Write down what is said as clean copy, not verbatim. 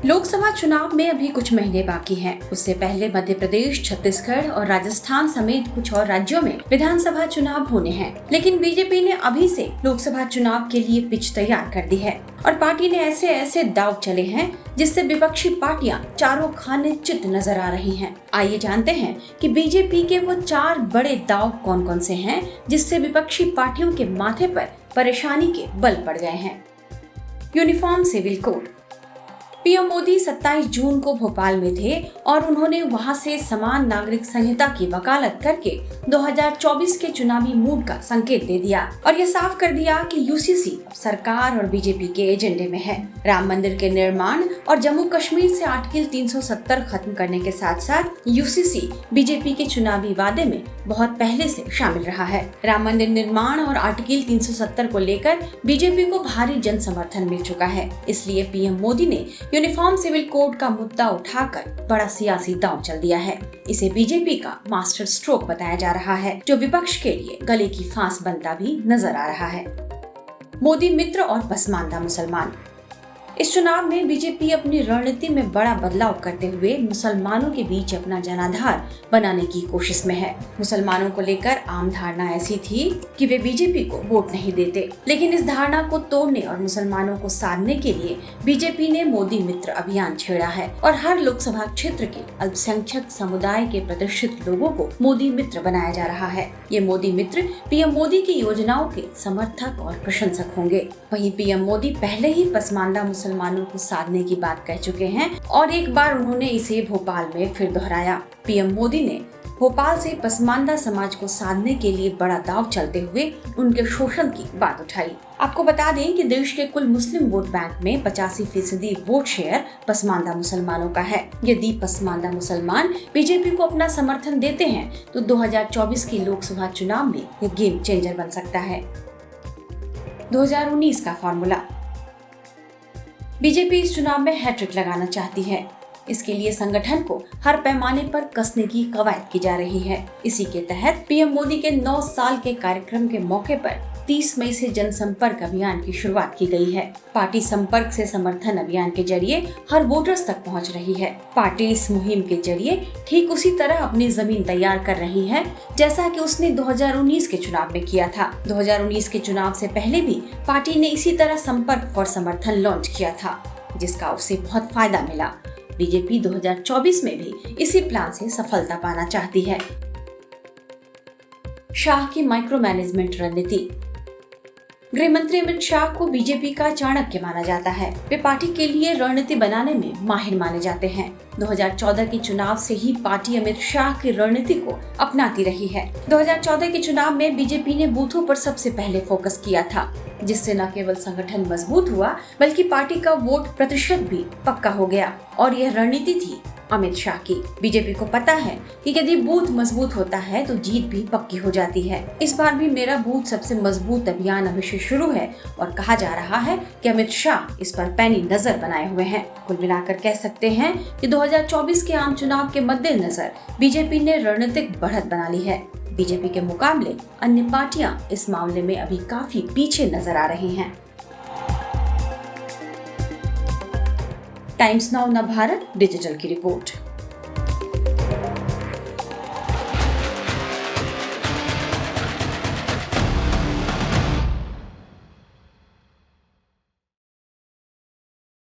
लोकसभा चुनाव में अभी कुछ महीने बाकी हैं। उससे पहले मध्य प्रदेश, छत्तीसगढ़ और राजस्थान समेत कुछ और राज्यों में विधानसभा चुनाव होने हैं। लेकिन बीजेपी ने अभी से लोकसभा चुनाव के लिए पिच तैयार कर दी है और पार्टी ने ऐसे दांव चले हैं जिससे विपक्षी पार्टियां चारों खाने चित नजर आ रही हैं। आइए जानते हैं कि बीजेपी के वो 4 बड़े दांव कौन कौन से हैं जिससे विपक्षी पार्टियों के माथे पर परेशानी के बल पड़ गए हैं। Uniform civil code. PM Modi 27 जून को भोपाल में थे और उन्होंने वहां से समान नागरिक संहिता की वकालत करके 2024 के चुनावी मूड का संकेत दे दिया और यह साफ कर दिया कि यूसीसी सरकार और बीजेपी के एजेंडे में है। राम मंदिर के निर्माण और जम्मू कश्मीर से आर्टिकल 370 खत्म करने के साथ साथ यूसीसी बीजेपी के चुनावी वादे में बहुत पहले से शामिल रहा है। राम मंदिर निर्माण और आर्टिकल 370 को लेकर बीजेपी को भारी जन समर्थन मिल चुका है। इसलिए पीएम मोदी ने यूनिफॉर्म सिविल कोड का मुद्दा उठाकर बड़ा सियासी दांव चल दिया है। इसे बीजेपी का मास्टर स्ट्रोक बताया जा रहा है, जो विपक्ष के लिए गले की फांस बनता भी नजर आ रहा है। मोदी मित्र और पसमानदा मुसलमान। इस चुनाव में बीजेपी अपनी रणनीति में बड़ा बदलाव करते हुए मुसलमानों के बीच अपना जनाधार बनाने की कोशिश में है। मुसलमानों को लेकर आम धारणा ऐसी थी कि वे बीजेपी को वोट नहीं देते, लेकिन इस धारणा को तोड़ने और मुसलमानों को साधने के लिए बीजेपी ने मोदी मित्र अभियान छेड़ा है और हर लोकसभा क्षेत्र के अल्पसंख्यक समुदाय के प्रतिष्ठित लोगों को मोदी मित्र बनाया जा रहा है। ये मोदी मित्र पीएम मोदी की योजनाओं के समर्थक और प्रशंसक होंगे। वहीं पीएम मोदी पहले ही पसमानदा मुसलमानों को साधने की बात कह चुके हैं और एक बार उन्होंने इसे भोपाल में फिर दोहराया। पीएम मोदी ने भोपाल से पसमानदा समाज को साधने के लिए बड़ा दांव चलते हुए उनके शोषण की बात उठाई। आपको बता दें कि देश के कुल मुस्लिम वोट बैंक में 85% वोट शेयर पसमानदा मुसलमानों का है। यदि पसमानदा मुसलमान बीजेपी को अपना समर्थन देते हैं तो 2024 के लोकसभा चुनाव में ये गेम चेंजर बन सकता है। 2019 का फॉर्मूला। बीजेपी इस चुनाव में हैट्रिक लगाना चाहती है। इसके लिए संगठन को हर पैमाने पर कसने की कवायद की जा रही है। इसी के तहत पीएम मोदी के 9 साल के कार्यक्रम के मौके पर 30 मई से जनसंपर्क अभियान की शुरुआत की गई है। पार्टी संपर्क से समर्थन अभियान के जरिए हर वोटर्स तक पहुंच रही है। पार्टी इस मुहिम के जरिए ठीक उसी तरह अपनी जमीन तैयार कर रही है जैसा कि उसने 2019 के चुनाव में किया था। 2019 के चुनाव से पहले भी पार्टी ने इसी तरह संपर्क फॉर समर्थन लॉन्च किया था, जिसका उसे बहुत फायदा मिला। बीजेपी 2024 में भी इसी प्लान से सफलता पाना चाहती है। शाह की माइक्रो मैनेजमेंट रणनीति। गृह मंत्री अमित शाह को बीजेपी का चाणक्य माना जाता है। वे पार्टी के लिए रणनीति बनाने में माहिर माने जाते हैं। 2014 के चुनाव से ही पार्टी अमित शाह की रणनीति को अपनाती रही है। 2014 के चुनाव में बीजेपी ने बूथों पर सबसे पहले फोकस किया था, जिससे न केवल संगठन मजबूत हुआ बल्कि पार्टी का वोट प्रतिशत भी पक्का हो गया और यह रणनीति थी अमित शाह की। बीजेपी को पता है कि यदि बूथ मजबूत होता है तो जीत भी पक्की हो जाती है। इस बार भी मेरा बूथ सबसे मजबूत अभियान अभी से शुरू है और कहा जा रहा है कि अमित शाह इस पर पैनी नजर बनाए हुए हैं। कुल मिलाकर कह सकते हैं कि 2024 के आम चुनाव के मद्देनजर बीजेपी ने रणनीतिक बढ़त बना ली है। बीजेपी के मुकाबले अन्य पार्टियां इस मामले में अभी काफी पीछे नजर आ रही हैं। टाइम्स नाउ नवभारत डिजिटल की रिपोर्ट।